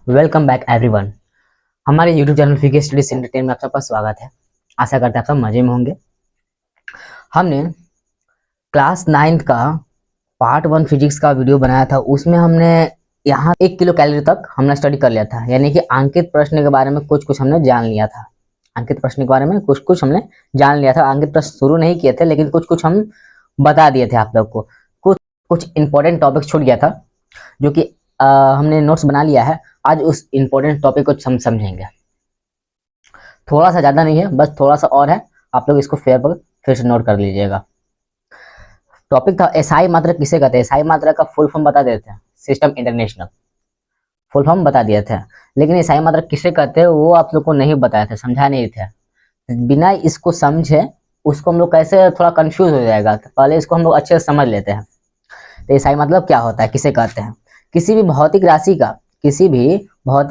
Welcome back everyone. हमारे YouTube channel physics studies entertain में आप सबका स्वागत है। आशा करते हैं आप सब मजे में होंगे। हमने क्लास 9th का पार्ट 1 फिजिक्स का वीडियो बनाया था। उसमें हमने यहाँ 1 किलो कैलोरी तक हमने स्टडी कर लिया था, यानी कि अंकित प्रश्न के बारे में कुछ हमने जान लिया था। अंकित प्रश्न के बारे में कुछ हमने जान लिया था। अंकित प्रश्न शुरू नहीं किए थे, लेकिन कुछ हम बता दिए थे आप लोग को। कुछ इंपॉर्टेंट टॉपिक छूट गया था, जो कि हमने नोट्स बना लिया है। आज उस इंपॉर्टेंट टॉपिक को हम समझेंगे। थोड़ा सा ज्यादा नहीं है, बस थोड़ा सा और है। आप लोग इसको फिर से नोट कर लीजिएगा। टॉपिक था एसआई मात्रक किसे कहते हैं। एसआई मात्रक का फुल फॉर्म बता देते हैं, सिस्टम इंटरनेशनल। फुल फॉर्म बता दिए थे, लेकिन एसआई मात्रक किसे कहते हैं वो आप लोग को नहीं बताया था, समझा नहीं थे। बिना इसको समझे उसको हम लोग कैसे, थोड़ा कंफ्यूज हो जाएगा। तो पहले इसको हम लोग अच्छे से समझ लेते हैं। तो एसआई मतलब क्या होता है, किसे कहते हैं। किसी भी भौतिक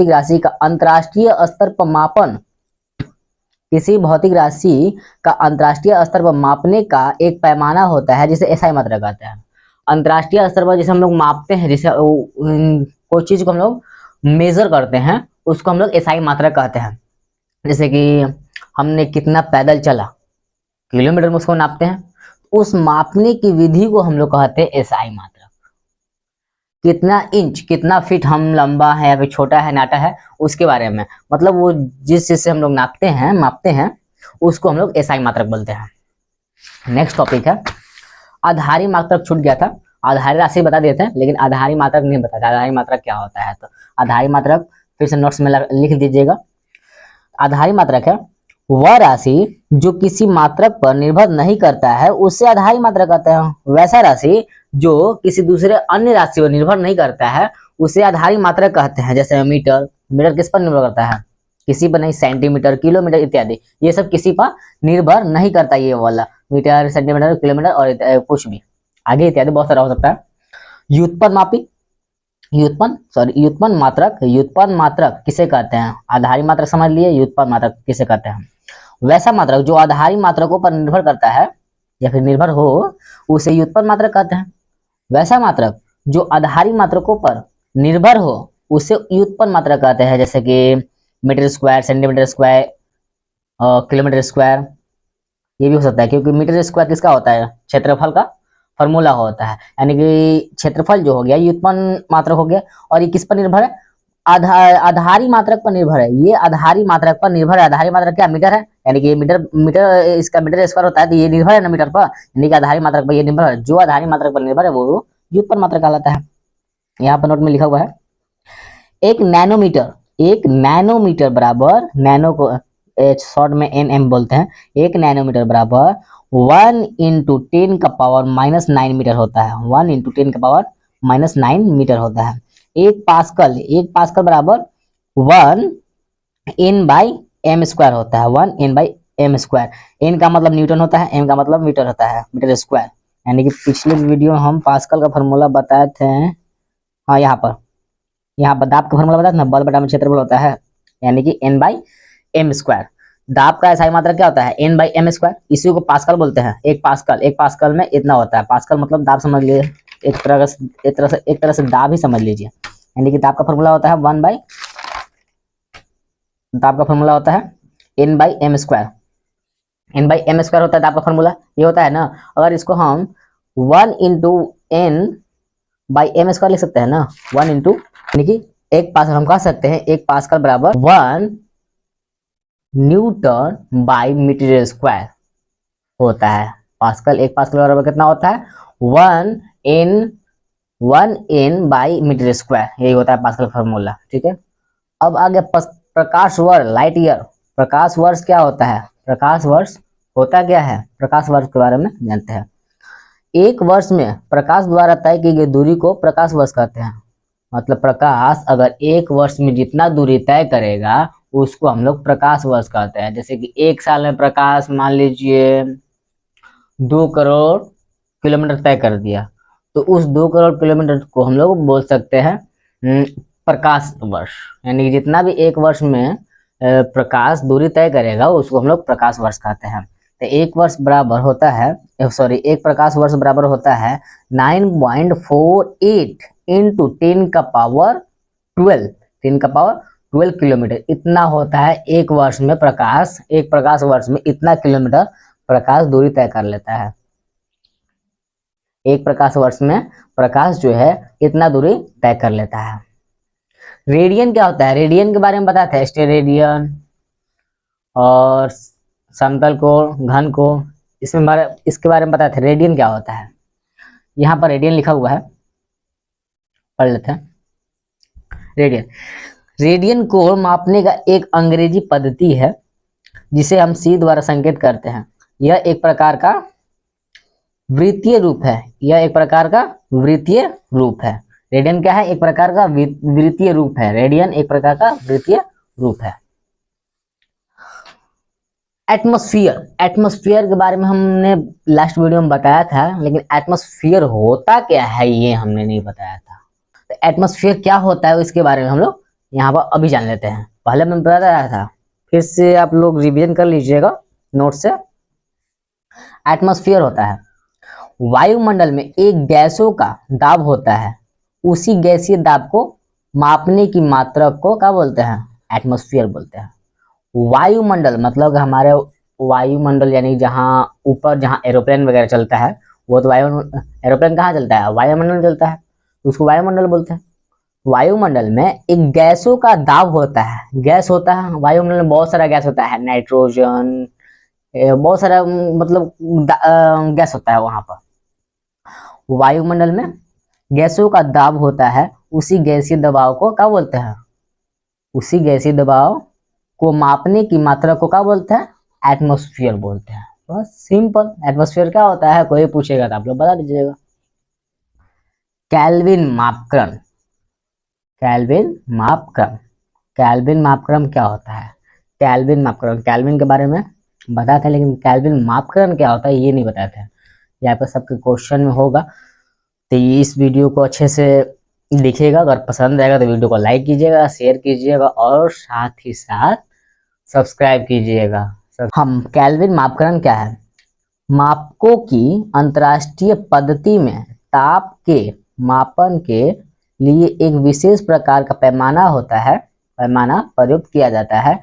राशि का अंतरराष्ट्रीय स्तर पर मापन, किसी भौतिक राशि का अंतरराष्ट्रीय स्तर पर मापने का एक पैमाना होता है, जिसे एसआई मात्रक कहते हैं। अंतरराष्ट्रीय स्तर पर जैसे हम लोग मापते हैं, जैसे कोई चीज को हम लोग मेजर करते हैं, उसको हम लोग एसआई मात्रक कहते हैं। जैसे कि हमने कितना पैदल चला, किलोमीटर में उसको नापते हैं। उस मापने की विधि को हम लोग कहते हैं एसआई मात्रक। कितना इंच, कितना फीट हम लंबा है या फिर छोटा है, नाटा है, उसके बारे में, मतलब वो जिस चीज से हम लोग मापते हैं उसको हम लोग एसआई मात्रक बोलते हैं। नेक्स्ट टॉपिक है आधारी मात्रक। छूट गया था। आधारी राशि बता देते हैं, लेकिन आधारी मात्रक नहीं बताते। आधारी मात्रक क्या होता है, तो आधारी मात्रक फिर से नोट्स में लिख दीजिएगा। आधारी मात्रक है वह राशि जो किसी मात्रक पर निर्भर नहीं करता है, उससे आधारी मात्रक कहते हैं। वैसा राशि जो किसी दूसरे अन्य राशि पर निर्भर नहीं करता है, उसे आधारी मात्रक कहते हैं। जैसे मीटर, मीटर किस पर निर्भर करता है, किसी पर नहीं। सेंटीमीटर, किलोमीटर इत्यादि, ये सब किसी पर निर्भर नहीं करता। ये वाला मीटर, सेंटीमीटर, किलोमीटर और कुछ भी आगे इत्यादि बहुत सारा हो सकता है। व्युत्पन्न मात्रक किसे कहते हैं। आधारी मात्रक समझ लिए, व्युत्पन्न मात्रक किसे कहते हैं। वैसा मात्रक जो आधारी मात्रकों पर निर्भर करता है या फिर निर्भर हो, उसे व्युत्पन्न मात्रक कहते हैं। वैसा मात्रक जो आधारी मात्रकों पर निर्भर हो, उसे व्युत्पन्न मात्रक कहते हैं। जैसे कि metre square, centimetre square, kilometre square, ये भी हो सकता है। क्योंकि मीटर स्क्वायर किसका होता है, क्षेत्रफल का फॉर्मूला होता है। यानी कि क्षेत्रफल जो हो गया व्युत्पन्न मात्रक हो गया। और ये किस पर निर्भर है, आधारी मात्रक पर निर्भर है। ये आधारी मात्रक पर निर्भर है। आधारी मात्रक क्या, मीटर है। यानी कि मीटर इसका मीटर स्क्वायर होता है, तो ये निर्भर है ना मीटर पर, यानी कि आधारी मात्रक पर ये निर्भर है। जो आधारी मात्रक पर निर्भर है वो व्युत्पन्न मात्रक कहलाता है। यहाँ पर नोट में लिखा हुआ है एक नैनोमीटर बराबर, नैनो को शॉर्ट में एनएम बोलते हैं। एक नैनोमीटर बराबर 1 × 10 का पावर -9 मीटर होता है। 1 × 10 का पावर -9 मीटर होता है। एक पास्कल बराबर 1 N/m² होता है। 1 N/m²। N का मतलब न्यूटन होता है, M का मतलब मीटर होता है, मीटर स्क्वायर। यानी कि पिछले वीडियो हम पास्कल का फॉर्मूला बताए थे। हाँ, यहाँ पर दाब का फॉर्मूला बताया था ना, बल बटा में क्षेत्रफल होता है, यानी कि N/m²। दाब का एसआई मात्रक क्या होता है, N/m²। इसी को पास्कल बोलते हैं। एक पास्कल में इतना होता है। पास्कल मतलब दाब समझ लीजिए, एक तरह से दाब ही समझ लीजिए। यानी कि दाब का फॉर्मूला होता है N/m²। N/m² होता है दाब का फॉर्मूला, ये होता है ना। अगर इसको हम 1 × N/m² लिख सकते हैं ना, 1 × यानी कि एक पास्कल हम कह सकते हैं, एक पास्कल बराबर 1 N/m² होता है। पास्कल, एक पास्कल बराबर कितना होता है, 1 N/m²। यही होता है पास्कल फॉर्मूला, ठीक है। अब आगे प्रकाश वर्ष, लाइट ईयर। प्रकाश वर्ष क्या होता है, प्रकाश वर्ष होता क्या है, प्रकाश वर्ष के बारे में जानते हैं। एक वर्ष में प्रकाश द्वारा तय की गई दूरी को प्रकाश वर्ष कहते हैं। मतलब प्रकाश अगर एक वर्ष में जितना दूरी तय करेगा, उसको हम लोग प्रकाश वर्ष कहते हैं। जैसे कि एक साल में प्रकाश मान लीजिए 2 करोड़ किलोमीटर तय कर दिया, तो उस 2 करोड़ किलोमीटर को हम लोग बोल सकते हैं प्रकाश वर्ष। यानी कि जितना भी एक वर्ष में प्रकाश दूरी तय करेगा, उसको हम लोग प्रकाश वर्ष कहते हैं। तो एक प्रकाश वर्ष बराबर होता है 9.48 × 10 का पावर 12। 10 का पावर 12 किलोमीटर, इतना होता है एक वर्ष में प्रकाश, एक प्रकाश वर्ष में इतना किलोमीटर प्रकाश दूरी तय कर लेता है। एक प्रकाश वर्ष में प्रकाश जो है इतना दूरी तय कर लेता है। रेडियन क्या होता है? रेडियन के बारे में बताते हैं, स्टेरेडियन और समतल कोण, घन कोण, इसके बारे में बताते हैं। रेडियन क्या होता है? यहाँ पर रेडियन लिखा हुआ है, पढ़ लेते हैं। रेडियन, रेडियन कोण मापने का एक अंग्रेजी पद्धति है जिसे हम सी द्वारा संकेत करते हैं। यह एक प्रकार का वृत्तीय रूप है, यह एक प्रकार का वृत्तीय रूप है। रेडियन क्या है? एक प्रकार का वृत्तीय रूप है। रेडियन एक प्रकार का वृत्तीय रूप है। एटमॉस्फेयर, एटमॉस्फेयर के बारे में हमने लास्ट वीडियो में बताया था, लेकिन एटमॉस्फेयर होता क्या है ये हमने नहीं बताया था। तो एटमॉस्फेयर क्या होता है इसके बारे में हम लोग यहाँ पर अभी जान लेते हैं। पहले मैं बताया था, फिर से आप लोग रिवीजन कर लीजिएगा नोट से। एटमॉस्फेयर होता है वायुमंडल में एक गैसों का दाब होता है, उसी गैसीय दाब को मापने की मात्रा को क्या बोलते हैं? एटमॉस्फेयर बोलते हैं। वायुमंडल मतलब हमारे वायुमंडल यानी जहाँ ऊपर जहाँ एरोप्लेन वगैरह चलता है, वो तो एरोप्लेन कहाँ चलता है? वायुमंडल में चलता है, उसको वायुमंडल बोलते हैं। वायुमंडल में एक गैसों का दाब होता है, गैस होता है वायुमंडल में, बहुत सारा गैस होता है, नाइट्रोजन, बहुत सारा मतलब गैस होता है वहां पर। वायुमंडल में गैसों का दाब होता है, उसी गैसीय दबाव को क्या बोलते हैं? उसी गैसीय दबाव को मापने की मात्रा को क्या बोलते हैं? एटमॉस्फेयर बोलते हैं। बस सिंपल। एटमॉस्फेयर क्या होता है कोई पूछेगा तो आप लोग बता दीजिएगा। केल्विन मापक्रम, केल्विन मापक्रम, केल्विन मापक्रम क्या होता है? केल्विन मापक्रम, केल्विन के बारे में बताते हैं, लेकिन केल्विन मापक्रम क्या होता है ये नहीं बताते हैं। यहाँ पर सबके क्वेश्चन में होगा, तो इस वीडियो को अच्छे से लिखिएगा। अगर पसंद आएगा तो वीडियो को लाइक कीजिएगा, शेयर कीजिएगा और साथ ही साथ सब्सक्राइब कीजिएगा। हम केल्विन मापक्रम क्या है? मापकों की अंतर्राष्ट्रीय पद्धति में ताप के मापन के लिए एक विशेष प्रकार का पैमाना होता है, पैमाना प्रयुक्त किया जाता है,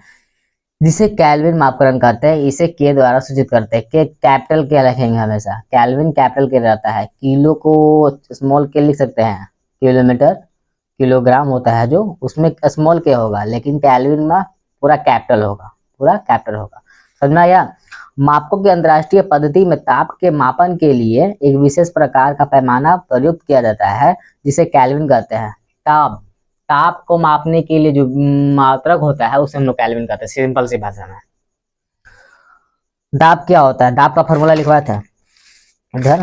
जिसे केल्विन मापक्रम कहते हैं। इसे के द्वारा सूचित करते हैं। के कैपिटल के रखेंगे हमेशा, केल्विन कैपिटल के रहता है। किलो को स्मॉल के लिख सकते हैं, किलोमीटर किलोग्राम होता है जो, उसमें स्मॉल के होगा, लेकिन केल्विन में पूरा कैपिटल होगा, पूरा कैपिटल होगा। समझ में आया? मापकों की अंतर्राष्ट्रीय पद्धति में ताप के मापन के लिए एक विशेष प्रकार का पैमाना प्रयुक्त किया जाता है, जिसे केल्विन कहते हैं। ताप, ताप को मापने के लिए जो मात्रक होता है उसे हम लोग केल्विन कहते हैं, सिंपल सी भाषा में। दाब क्या होता है? दाब का फॉर्मूला लिखवाया था इधर,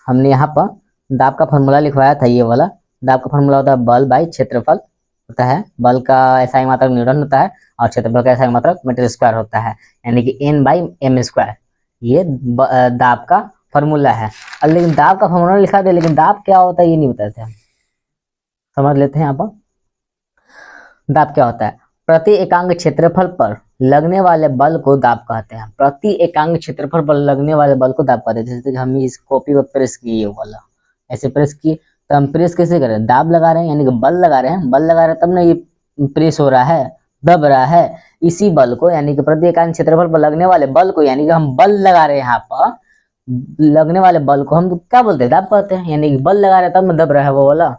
हमने यहाँ पर दाब का फॉर्मूला लिखवाया था, ये वाला। दाब का फॉर्मूला होता है बल बाई क्षेत्रफल होता है। बल का SI मात्रक न्यूटन होता है और क्षेत्रफल का SI मात्रक मीटर स्क्वायर होता है, यानी कि N/m²। ये दाब का फॉर्मूला है। लेकिन दाब का फॉर्मूला लिखा दे, लेकिन दाब क्या होता है ये नहीं बताते हैं। समझ लेते हैं यहाँ पर दाब क्या होता है। प्रति एकांक क्षेत्रफल पर लगने वाले बल को दाब कहते हैं। प्रति एकांक क्षेत्रफल पर लगने वाले बल को दाब कहते हैं। जैसे कि हम इस कॉपी पर प्रेस किए वाला, ऐसे प्रेस किए, तो हम प्रेस कैसे करें? दाब लगा रहे हैं, यानी कि बल लगा रहे हैं। बल लगा रहे हैं तब ना ये प्रेस हो रहा है, दब रहा है। इसी बल को, यानी कि प्रति एकांक क्षेत्रफल पर लगने वाले बल को, यानी कि हम बल लगा रहे हैं, यहाँ पर लगने वाले बल को हम क्या बोलते हैं? दाब कहते हैं। यानी कि बल लगा रहे हैं तब में दब रहा है वो वाला।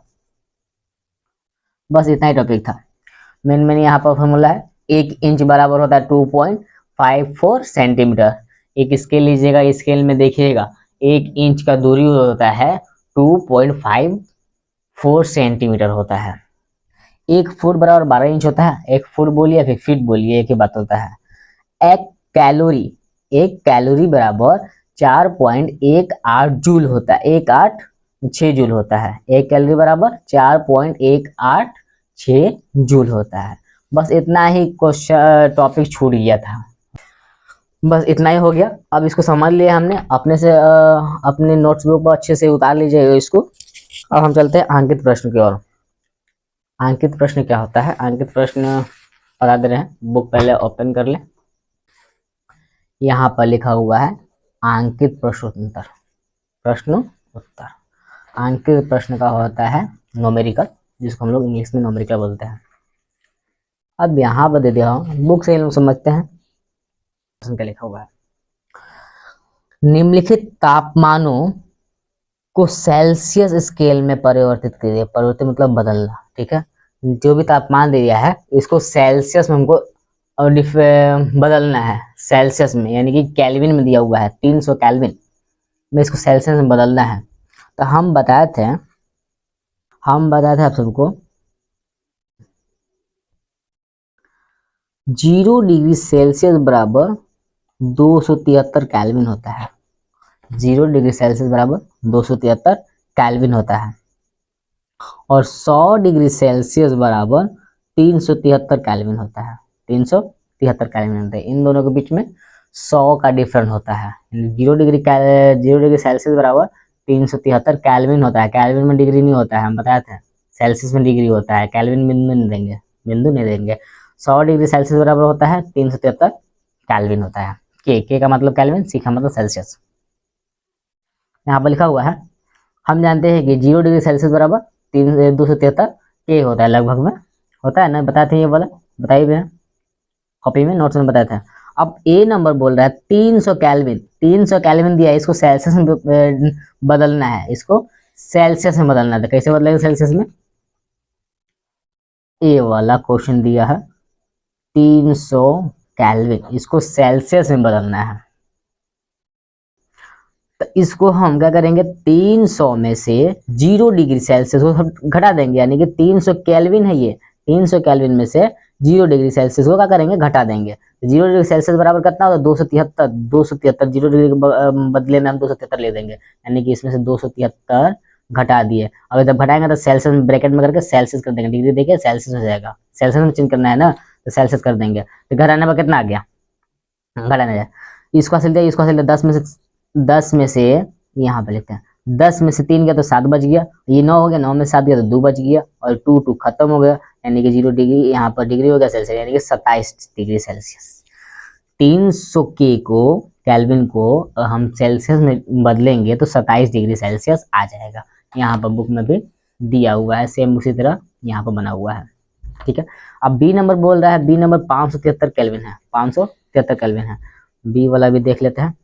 बस इतना ही टॉपिक था। मेन यहाँ पर फॉर्मूला है, 1 इंच बराबर होता है 2.54 सेंटीमीटर। एक स्केल लीजिएगा, स्केल में देखिएगा 1 इंच का दूरी होता है 2.54 सेंटीमीटर होता है। 1 फुट बराबर 12 इंच होता है। 1 फुट बोलिए फिर फीट बोलिए, एक ही बात होता है। एक कैलोरी बराबर 4.18 जूल होता है, 186 जूल होता है। 1 कैलोरी बराबर 4.186 जूल होता है। बस इतना ही क्वेश्चन टॉपिक छूट गया था, बस इतना ही हो गया। अब इसको समझ लिया हमने, अपने से अपने नोट्सबुक पर अच्छे से उतार लीजिएगा इसको। अब हम चलते हैं अंकित प्रश्न की ओर। अंकित प्रश्न क्या होता है? अंकित प्रश्न बता दे रहे हैं, बुक पहले ओपन कर ले। यहाँ पर लिखा हुआ है अंकित प्रश्नोत्तर, प्रश्न उत्तर। अंकित प्रश्न का होता है न्यूमेरिकल, जिसको हम लोग इंग्लिश में न्यूमेरिकल बोलते हैं। अब यहाँ पर दे दिया बुक से लोग समझते हैं क्या लिखा हुआ है। निम्नलिखित तापमानों को सेल्सियस स्केल में परिवर्तित कीजिए। परिवर्तित मतलब बदलना, ठीक है। जो भी तापमान दे दिया है इसको सेल्सियस में हमको बदलना है सेल्सियस में, यानी कि केल्विन में दिया हुआ है 300 केल्विन में, इसको सेल्सियस में बदलना है। तो हम बताए थे आप सबको 0 डिग्री सेल्सियस बराबर 273 केल्विन होता है। 0 डिग्री सेल्सियस बराबर 273 केल्विन होता है और 100 डिग्री सेल्सियस बराबर 373 केल्विन होता है। 373 केल्विन होता है। इन दोनों के बीच में 100 का डिफरेंस होता है। 0 डिग्री सेल्सियस बराबर 373 केल्विन होता है। केल्विन में डिग्री नहीं होता है, हम बताए थे। सेल्सियस में डिग्री होता है, केल्विन बिंदु नहीं देंगे। 100 डिग्री सेल्सियस बराबर होता है 373 केल्विन होता है। के का मतलब केल्विन, सी का मतलब सेल्सियस। यहाँ पर लिखा हुआ है, हम जानते हैं कि 0 डिग्री सेल्सियस बराबर 273 के होता है, लगभग में होता है ना, बताते हैं ये वाला, बताइए भैया कॉपी में नोट्स में बताए थे। अब ए नंबर बोल रहा है 300 केल्विन, 300 केल्विन दिया है, इसको सेल्सियस में बदलना है, इसको सेल्सियस में बदलना है। कैसे बदलेगा सेल्सियस में? ए वाला क्वेश्चन दिया है 300 केल्विन, इसको सेल्सियस में बदलना है। तो इसको हम क्या करेंगे, 300 में से 0 डिग्री सेल्सियस को हम घटा देंगे, यानी कि 300 केल्विन है ये, 300 केल्विन में से 0 डिग्री सेल्सियस को क्या करेंगे, घटा देंगे। 0 डिग्री सेल्सियस बराबर कितना होगा, 273। 273 0 डिग्री के बदले में हम 273 ले देंगे, यानी कि इसमें से 273 घटा दिए। अगर जब घटाएंगे तो सेल्सियस में ब्रैकेट में करके सेल्सियस कर देंगे, डिग्री देके सेल्सियस हो जाएगा। सेल्सियस में चेंज करना है ना, तो सेल्सियस कर देंगे। तो घटाने पर कितना आ गया, घटाने जाए इसको हासिल दिया, इसको हासिल 10 में से यहाँ पे लिखते हैं 10 में से 3 गया तो 7 बच गया, ये 9 हो गया, 9 में 7 गया तो 2 बच गया, और 2 खत्म हो गया, यानी कि 0 डिग्री यहाँ पर डिग्री हो गया सेल्सियस, यानी कि 27 डिग्री सेल्सियस। 300 के को केल्विन को हम सेल्सियस में बदलेंगे तो 27 डिग्री सेल्सियस आ जाएगा। यहाँ पर बुक में भी दिया हुआ है, सेम उसी तरह यहाँ पर बना हुआ है, ठीक है। अब बी नंबर बोल रहा है, बी नंबर 573 केल्विन है, 573 केल्विन है। बी वाला भी देख लेते हैं।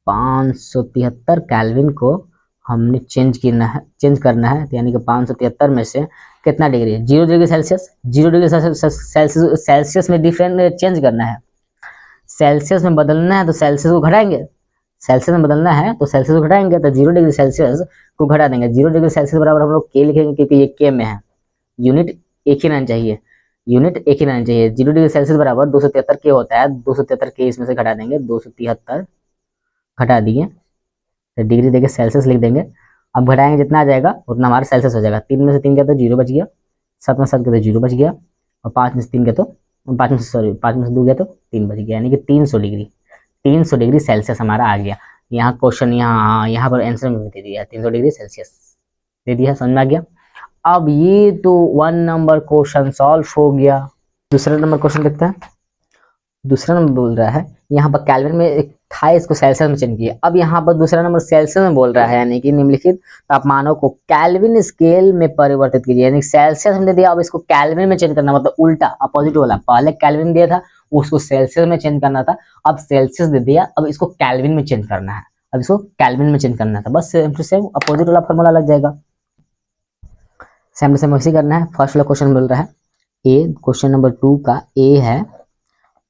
573 केल्विन को हमने चेंज करना है, यानी कि 573 में से कितना डिग्री है, 0 डिग्री सेल्सियस। 0 डिग्री सेल्सियस में डिफरेंट चेंज करना है, सेल्सियस में बदलना है तो सेल्सियस को घटाएंगे, सेल्सियस में बदलना है तो सेल्सियस को घटाएंगे, तो 0 डिग्री सेल्सियस को घटा देंगे। 0 डिग्री सेल्सियस बराबर हम लोग के लिखेंगे, क्योंकि ये के में है, यूनिट एक ही रहना चाहिए, यूनिट एक ही रहना चाहिए। 0 डिग्री सेल्सियस बराबर 273 के होता है, 273 के इसमें से घटा देंगे, 273 घटा दिए तो डिग्री देके सेल्सियस लिख देंगे। अब घटाएंगे जितना आ जाएगा उतना हमारा सेल्सियस हो जाएगा। 3 में से 3 गया तो 0 बच गया, 7 में 7 गया तो 0 बच गया, और 5 में से 3 गया तो 5 में से 2 गया तो 3 बच गया, यानी कि 300 डिग्री सेल्सियस हमारा आ गया। यहाँ क्वेश्चन यहाँ पर आंसर में दे दिया 300 डिग्री सेल्सियस दे दिया, समझ में आ गया। अब ये तो 1 नंबर क्वेश्चन सॉल्व हो गया। दूसरा नंबर क्वेश्चन देखते हैं। दूसरा नंबर बोल रहा है, यहाँ पर केल्विन में एक था, इसको सेल्सियस में चेंज किया। अब यहाँ पर दूसरा नंबर सेल्सियस में बोल रहा है, यानी कि निम्नलिखित तापमानों को केल्विन स्केल में परिवर्तित कीजिए, यानी सेल्सियस में दे दिया, अब इसको केल्विन में चेंज करना, मतलब उल्टा अपोजिट वाला। पहले केल्विन दिया था, उसको सेल्सियस में चेंज करना था, अब सेल्सियस दे दिया, अब इसको केल्विन में चेंज करना है, अब इसको केल्विन में चेंज करना था, बस सेम टू सेम अपोजिट वाला फॉर्मूला लग जाएगा। सेम टू सेम वैसे करना है। फर्स्ट वाला क्वेश्चन बोल रहा है ए, क्वेश्चन नंबर 2 का ए है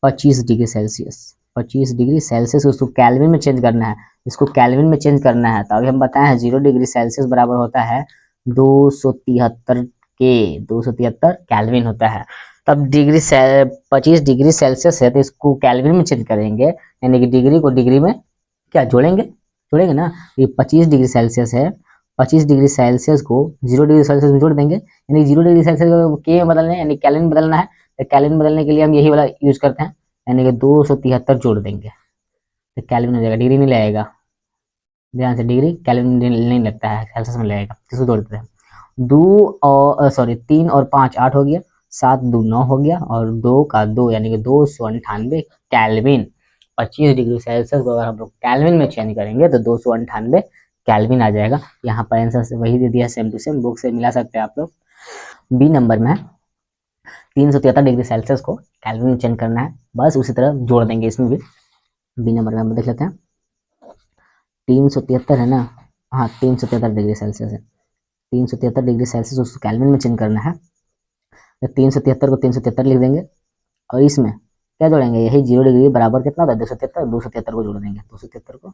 25 डिग्री सेल्सियस, 25 डिग्री सेल्सियस उसको केल्विन में चेंज करना है, इसको केल्विन में चेंज करना है। तो अभी हम बताए हैं 0 डिग्री सेल्सियस बराबर होता है 273 केल्विन होता है। तब 25 डिग्री सेल्सियस है तो इसको केल्विन में चेंज करेंगे, यानी कि डिग्री को डिग्री में क्या जोड़ेंगे ना। ये 25 डिग्री सेल्सियस है, 25 डिग्री सेल्सियस को 0 डिग्री सेल्सियस में जोड़ देंगे, यानी 0 डिग्री सेल्सियस को के में बदलना है, यानी केल्विन बदलना है। तो केल्विन बदलने के लिए हम यही वाला यूज करते हैं, यानी कि 273 जोड़ देंगे तो केल्विन हो जाएगा, डिग्री नहीं लगेगा। ध्यान से, डिग्री केल्विन नहीं लगता है, सेल्सियस में लगेगा। इसको जोड़ देते हैं, 3 और 5 8 हो गया, 7 2 9 हो गया, और 2 का 2 यानी कि 298 केल्विन। 25 डिग्री सेल्सियस को अगर हम लोग केल्विन में चेंज करेंगे तो 298 केल्विन आ जाएगा। यहाँ पर आंसर से वही दे दिया, सेम टू सेम, बुक से मिला सकते हैं आप लोग। बी नंबर में 373 डिग्री सेल्सियस को केल्विन में चेंज करना है, बस उसी तरह जोड़ देंगे इसमें भी। बी नंबर में हम देख लेते हैं 373 है ना, हाँ 373 डिग्री सेल्सियस है, 373 डिग्री सेल्सियस उसको केल्विन में चेंज करना है। तो 373 को 373 लिख देंगे और इसमें क्या जोड़ेंगे, यही 0 डिग्री बराबर कितना होता है 273, 273 को जोड़ देंगे, 273 को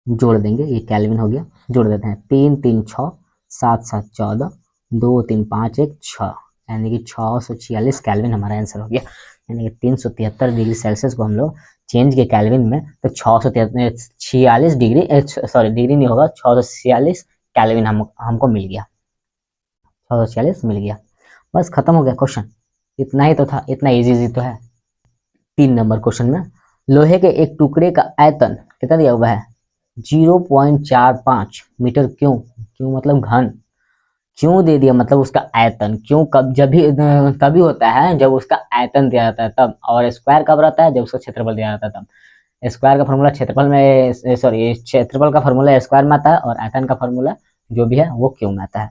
जोड़ देंगे, ये केल्विन हो गया। जोड़ देते हैं 3 3 6 7 7 14 2 3 5 1 6, यानी कि 646 केल्विन हमारा आंसर हो गया। यानी कि 373 डिग्री सेल्सियस को हम लोग चेंज किए केल्विन में तो 646 डिग्री, सॉरी डिग्री नहीं होगा, 646 केल्विन हमको मिल गया, 646 मिल गया। बस खत्म हो गया क्वेश्चन, इतना ही तो था, इतना इजी तो है। 3 नंबर क्वेश्चन में लोहे के एक टुकड़े का आयतन कितना दिया हुआ है 0.45 मीटर क्यों, क्यों मतलब घन, क्यों दे दिया मतलब उसका आयतन, क्यों कब, जब भी तभी होता है जब उसका आयतन दिया जाता है तब, और स्क्वायर कब रहता है जब उसका क्षेत्रफल दिया जाता है तब। स्क्वायर का फॉर्मूला क्षेत्रफल में, सॉरी क्षेत्रफल का फॉर्मूला स्क्वायर में आता है और आयतन का फॉर्मूला जो भी है वो क्यों में आता है।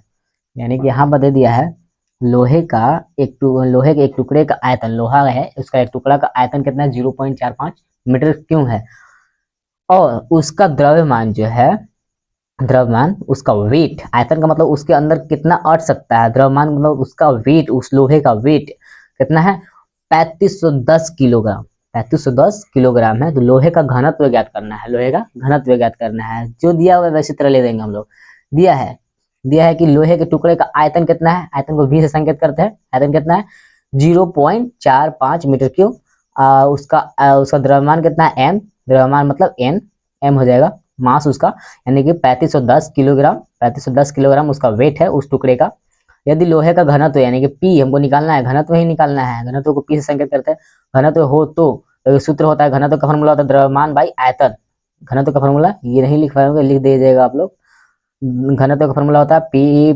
यानी कि यहाँ पर दे दिया है लोहे के एक टुकड़े का आयतन, लोहा है उसका एक टुकड़ा का आयतन कितना है 0.45 मीटर क्यों है, और उसका द्रव्यमान जो है, द्रव्यमान उसका वेट, आयतन का मतलब उसके अंदर कितना अट सकता है, द्रव्यमान मतलब उसका वेट, उस लोहे का वेट कितना है 3510 किलोग्राम, 3510 किलोग्राम है। तो लोहे का घनत्व ज्ञात करना है, लोहे का घनत्व ज्ञात करना है, जो दिया हुआ है वैसी तरह ले देंगे हम लोग। दिया है कि लोहे के टुकड़े का आयतन कितना है, आयतन को v से संकेत करते हैं, आयतन कितना है 0.45 मीटर क्यूब, उसका द्रव्यमान कितना है m, द्रव्यमान मतलब m हो जाएगा, मास उसका यानी कि 3510 किलोग्राम, 3510 किलोग्राम उसका वेट है उस टुकड़े का। यदि लोहे का घनत्व यानी कि पी हमको निकालना है, घनत्व ही निकालना है, घनत्व को पी से संकेत करते हैं, घनत्व हो तो सूत्र होता है, घनत्व का फॉर्मूला होता है द्रव्यमान बाई आयतन, घनत्व का फॉर्मूला ये नहीं लिख पाएंगे, लिख दीजिएगा आप लोग, घनत्व का फॉर्मूला होता है पी,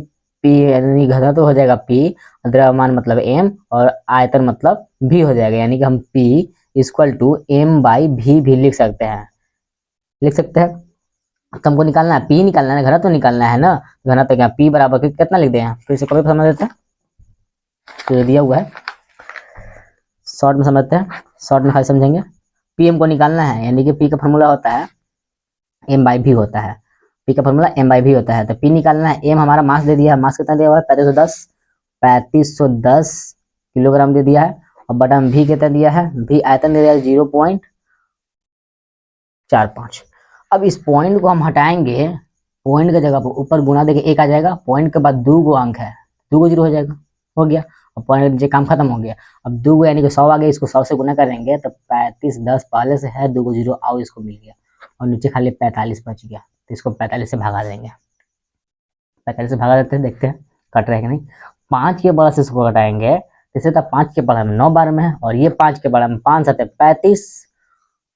यानी घनत्व हो जाएगा पी, द्रव्यमान मतलब m और आयतन मतलब v हो जाएगा, यानी कि हम p equal to m by v भी लिख सकते हैं, तो हमको निकालना है p, निकालना है घनत्व निकालना है ना, घनत्व क्या p बराबर कितना लिख दें, फिर से कभी समझ देते हैं, तो दिया हुआ है शॉर्ट में समझते हैं, शॉर्ट में खाली समझेंगे। p हमको निकालना है, यानी कि p का फॉर्मूला होता है m बाई v होता है, p का फॉर्मूला m बाई v होता है, तो p निकालना है, m हमारा मास दे दिया है, मास कितना दिया हुआ है 3510 किलोग्राम दे दिया है, और बटा में v कितना दिया है, v आयतन दे दिया है 0.45। अब इस पॉइंट को हम हटाएंगे, पॉइंट की जगह पर ऊपर गुना देके एक आ जाएगा, पॉइंट के बाद 2 अंक है, 2 जीरो हो जाएगा, हो गया, और पॉइंट नीचे काम खत्म हो गया। अब 2 यानी कि 100 आ गया, इसको 100 से गुना करेंगे तो 3510 पहले से है, 2 जीरो आओ इसको मिल गया, और नीचे खाली 45 बच गया, तो इसको 45 से भगा देंगे, 45 से भगा देते हैं, देखते हैं कट रहा है कि नहीं। 5 के बड़ा से इसको घटाएंगे, जैसे तो 5 के बड़ा में 9 बार में है, और ये 5 के बड़ा में 5 7 35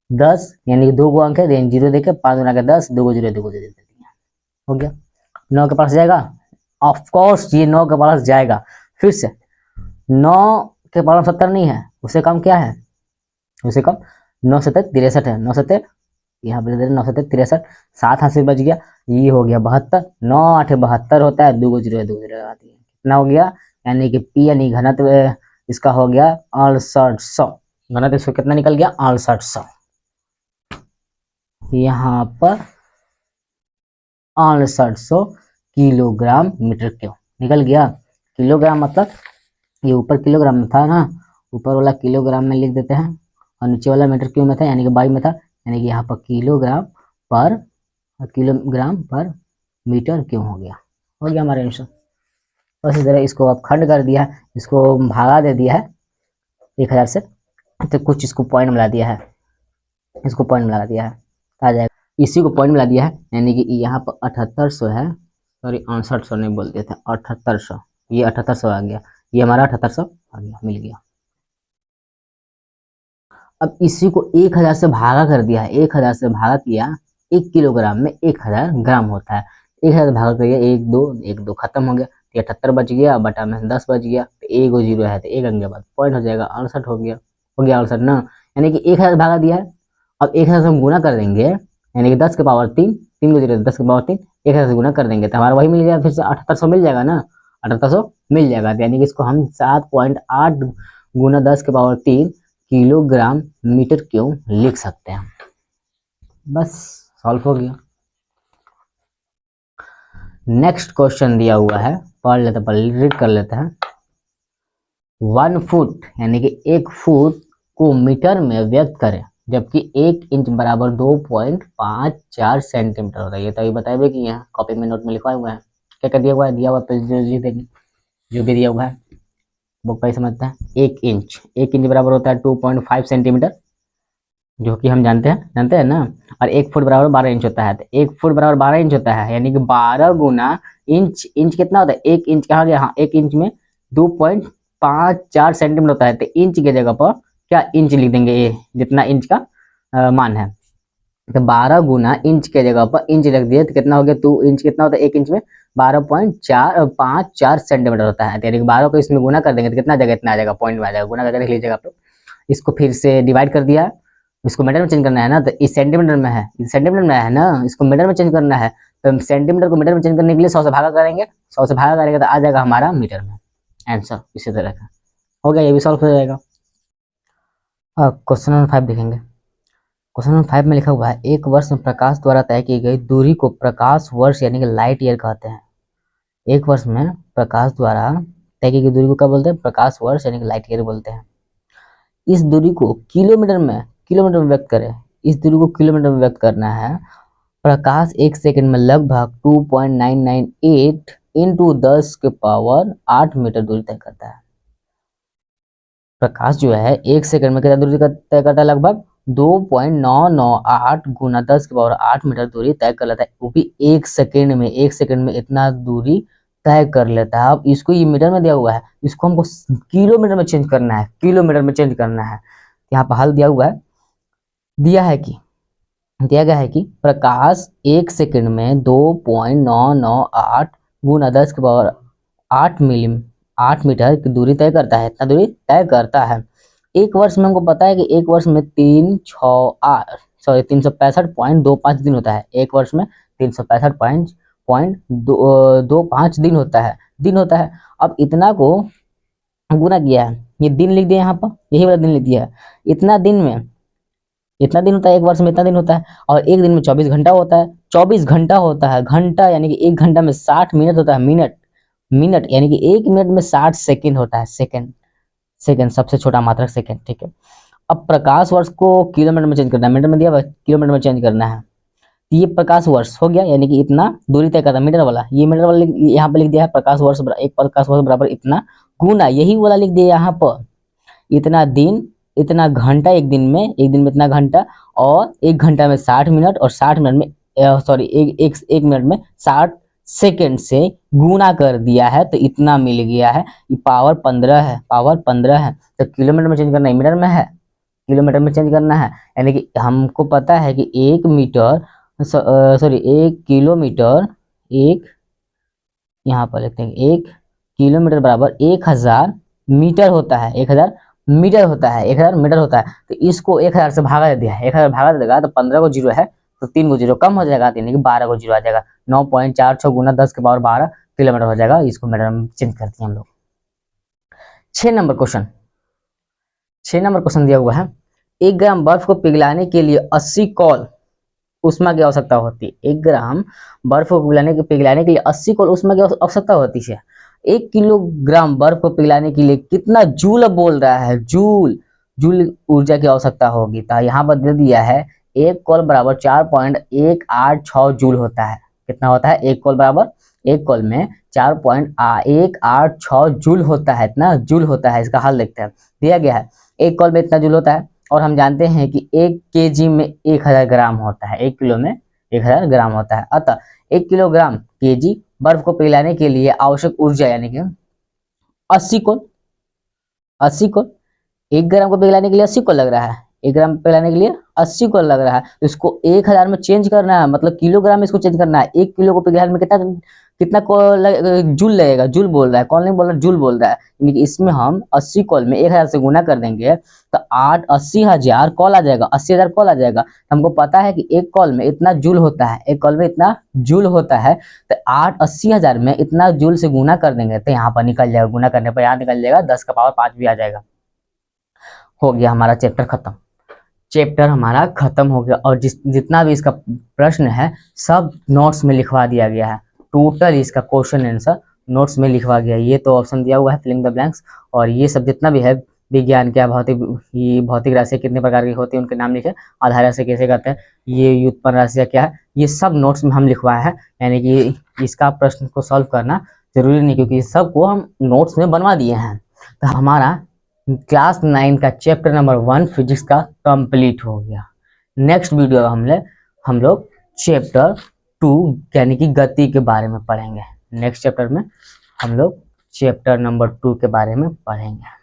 10, यानी कि 2 अंक है, देन जीरो देके 5 गुना के 10, 2 जीरो दे दिया, हो गया। 9 के पास जाएगा, ऑफ कोर्स ये 9 के पास जाएगा, फिर से 9 के पास 70 नहीं है, उससे कम क्या है, उससे कम 9 से 63 है, 9 से यहाँ पे 9 से 63, 7 हाथ से बच गया, ये हो गया 72, 9 8 72 होता है, 2 जीरो आती है, कितना हो गया, यानी कि पी यानी घनत्व इसका हो गया 6800, घनत्व इसको कितना निकल गया 6800, यहाँ पर 6800 किलोग्राम मीटर क्यूब निकल गया। किलोग्राम मतलब ये ऊपर किलोग्राम में था ना, ऊपर वाला किलोग्राम में लिख देते हैं, और नीचे वाला मीटर क्यूब में था, यानी कि बाई में था, यानी कि यहाँ पर किलोग्राम पर मीटर क्यूब हो गया हमारा आंसर। बस इस तरह इसको अब खंड कर दिया है, इसको भागा दे दिया है 1000 से, तो कुछ इसको पॉइंट मिला दिया है, इसको पॉइंट मिला दिया है, आ जाएगा, इसी को पॉइंट मिला दिया है, यानी कि यहाँ पर 7800 है, सॉरी 6800 नहीं बोलते थे, 7800, ये 7800 आ गया, ये हमारा 7800 आ गया, मिल गया। अब इसी को 1000 से भागा कर दिया है, 1000 से भागा किया, 1 किलोग्राम में 1000 ग्राम होता है, 1000 से भागा करिए 1 2 खत्म हो गया, 78 बच गया, बटा में 10 बच गया, तो 1 जीरो है, तो 1 अंक के बाद पॉइंट हो जाएगा, 68 हो गया 68 ना, यानी कि 1000 भागा दिया है। अब 1000 से हम गुना कर देंगे, यानी कि 10 के पावर 3, 3 को जीरो 10 के पावर 3, 1000 से गुना कर देंगे तो हमारा वही मिल गया, फिर से 7800 मिल जाएगा ना, 1800 मिल जाएगा। तो यानी कि इसको हम 7.8 गुना 10⁻³ किलोग्राम मीटर क्यूब लिख सकते हैं। बस सॉल्व हो गया। नेक्स्ट क्वेश्चन दिया हुआ है, पढ़ लेते रीड कर लेते हैं। 1 फुट यानी कि 1 फुट को मीटर में व्यक्त करें, जबकि 1 इंच बराबर 2.54 सेंटीमीटर होता है। ये तो अभी बताए कि यहाँ कॉपी में नोट में लिखा हुआ है, क्या क्या दिया हुआ है, दिया हुआ पे लिख देंगे जो भी दिया हुआ है, बुक पर समझते हैं। 1 इंच बराबर होता है 2.5 सेंटीमीटर, जो कि हम जानते हैं ना। और 1 फुट बराबर 12 इंच होता है। तो 1 फुट बराबर 12 इंच होता है, यानी कि 12 गुना इंच कितना होता है, 1 इंच कहाँ गया, हाँ 1 इंच में 2.54 सेंटीमीटर होता है। तो इंच की जगह पर क्या इंच लिख देंगे, ये जितना इंच का मान है। तो 12 गुना इंच के जगह पर इंच रख दिए तो कितना हो गया, 2 इंच कितना होता है 1 इंच में 12.54 सेंटीमीटर होता है। यानी कि 12 को इसमें गुना कर देंगे तो कितना जगह, इतना आ जाएगा, पॉइंट में आ जाएगा, गुना करके देख लीजिएगा आप लोग। इसको फिर से डिवाइड कर दिया, इसको मीटर में चेंज करना है ना, तो इस सेंटीमीटर में है, इस सेंटीमीटर में है ना, इसको मीटर में चेंज करना है। तो सेंटीमीटर को मीटर में चेंज करने के लिए 100 से भागा करेंगे, 100 से भागा करेंगे तो आ जाएगा हमारा मीटर में आंसर। इसी तरह का हो गया, ये भी सॉल्व हो जाएगा। अब क्वेश्चन नंबर 5 देखेंगे। क्वेश्चन नंबर 5 में लिखा हुआ है, एक वर्ष में प्रकाश द्वारा तय की गई दूरी को प्रकाश वर्ष यानी कि लाइट ईयर कहते हैं। एक वर्ष में प्रकाश द्वारा तय की गई दूरी को क्या बोलते हैं, प्रकाश वर्ष यानी कि लाइट ईयर बोलते हैं। इस दूरी को किलोमीटर में व्यक्त करें, इस दूरी को किलोमीटर में व्यक्त करना है। प्रकाश 1 सेकंड में लगभग 2.998 इंटू 10⁸ मीटर दूरी तय करता है। प्रकाश जो है 1 सेकंड में कितना दूरी तय करता है, लगभग 2.998 गुना 10⁸ मीटर दूरी तय कर लेता है, वो भी 1 सेकंड में। 1 सेकंड में इतना दूरी तय कर लेता है। अब इसको ये मीटर में दिया हुआ है, इसको हमको किलोमीटर में चेंज करना है, किलोमीटर में चेंज करना है। यहाँ पर हल दिया हुआ है, दिया गया है कि प्रकाश 1 सेकंड में 2.998 गुना 10⁸ मीटर की दूरी तय करता है, इतना दूरी तय करता है। एक वर्ष में हमको पता है कि एक वर्ष में 365.25 दिन होता है। एक वर्ष में 365.25 दिन होता है। अब इतना को गुना किया है, ये दिन लिख दिया यहाँ पर, यही वाला दिन लिख दिया है। इतना दिन होता है, एक वर्ष में इतना दिन होता है। और एक दिन में 24 घंटा होता है, 24 घंटा होता है। घंटा यानी कि 1 घंटा में 60 मिनट होता है। मिनट यानी कि 1 मिनट में 60 सेकंड होता है। सेकंड सबसे छोटा मात्रक सेकंड, ठीक है। अब प्रकाश वर्ष को किलोमीटर में चेंज करना है, मीटर में दिया किलोमीटर में चेंज करना है। ये प्रकाश वर्ष हो गया, यानी कि इतना दूरी तय करता है मीटर वाला। ये मीटर वाला यहाँ पे लिख दिया है, प्रकाश वर्ष एक प्रकाश वर्ष बराबर इतना गुना, यही वाला लिख दिया यहाँ पर, इतना दिन इतना घंटा, एक दिन में इतना घंटा, और 1 घंटा में 60 मिनट, और 60 मिनट में एक मिनट में 60 सेकंड से गुना कर दिया है, तो इतना मिल गया है। ये पावर 15 है। तो किलोमीटर में चेंज करना है, मीटर में है, किलोमीटर में चेंज करना है। यानी कि हमको पता है कि 1 किलोमीटर, यहाँ पर लिखते हैं 1 किलोमीटर बराबर 1000 मीटर होता है। 1000 मीटर होता है। तो इसको 1000 से भागा दिया है, 1000 भागा देगा तो 15 को जीरो है, तो 3 को जीरो कम हो जाएगा, यानी कि 12 को जीरो आ जाएगा। 9.46 गुना 10⁻12 किलोमीटर हो जाएगा। इसको मीटर में चेंज करते हैं हम लोग। 6 नंबर क्वेश्चन दिया हुआ है, 1 ग्राम बर्फ को पिघलाने के लिए 80 कौल उष्मा की आवश्यकता होती है। 1 ग्राम बर्फ को पिघलाने के लिए 80 कौल उष्मा की आवश्यकता होती है। 1 किलोग्राम बर्फ को पिघलाने के लिए कितना जूल बोल रहा है, जूल ऊर्जा की आवश्यकता होगी। तो यहाँ पर दे दिया है 1 कौल बराबर 4.186 जूल होता है। कितना होता है, 1 कौल बराबर, 1 कौल में 4.186 जूल होता है, इतना जूल होता है। इसका हल देखते हैं, दिया गया है 1 कौल में इतना जूल होता है, और हम जानते हैं कि 1 kg में 1000 ग्राम होता है, 1 किलो में 1000 ग्राम होता है। अतः 1 किलोग्राम kg बर्फ को पिघलाने के लिए आवश्यक ऊर्जा यानी कि 80 कौल। 1 ग्राम को पिघलाने के लिए 80 कौल लग रहा है, 1 ग्राम पिघलाने के लिए 80 कौल लग रहा है। तो इसको 1000 में चेंज करना है, मतलब किलोग्राम में इसको चेंज करना है। 1 किलो को पिघलाने में कितना जूल लगेगा, जूल बोल रहा है, कॉल नहीं बोल रहा, जूल बोल रहा है। यानी कि इसमें हम 80 कॉल में 1000 से गुना कर देंगे तो 80,000 कॉल आ जाएगा, 80,000 कॉल आ जाएगा। हमको पता है कि एक कॉल में इतना जूल होता है, एक कॉल में इतना जूल होता है, तो 80,000 में इतना जूल से गुना कर देंगे तो यहाँ पर निकल जाएगा, गुना करने पर यहाँ निकल जाएगा 10 का पावर 5 भी आ जाएगा। हो गया हमारा चैप्टर खत्म, चैप्टर हमारा खत्म हो गया। और जितना भी इसका प्रश्न है सब नोट्स में लिखवा दिया गया है, टोटल इसका क्वेश्चन आंसर नोट्स में लिखवा गया है। ये तो ऑप्शन दिया हुआ है फिलिंग द ब्लैंक्स, और ये सब जितना भी है विज्ञान क्या, भौतिक राशि कितने प्रकार की होती है उनके नाम लिखे, आधार राशि कैसे करते हैं, ये व्युत्पन्न राशि क्या है, ये सब नोट्स में हम लिखवाए हैं। यानी कि इसका प्रश्न को सॉल्व करना जरूरी नहीं, क्योंकि सबको हम नोट्स में बनवा दिए हैं। तो हमारा क्लास 9 का चैप्टर नंबर 1 फिजिक्स का कंप्लीट हो गया। नेक्स्ट वीडियो हम लोग चैप्टर 2 यानी कि गति के बारे में पढ़ेंगे। नेक्स्ट चैप्टर में हम लोग चैप्टर नंबर 2 के बारे में पढ़ेंगे।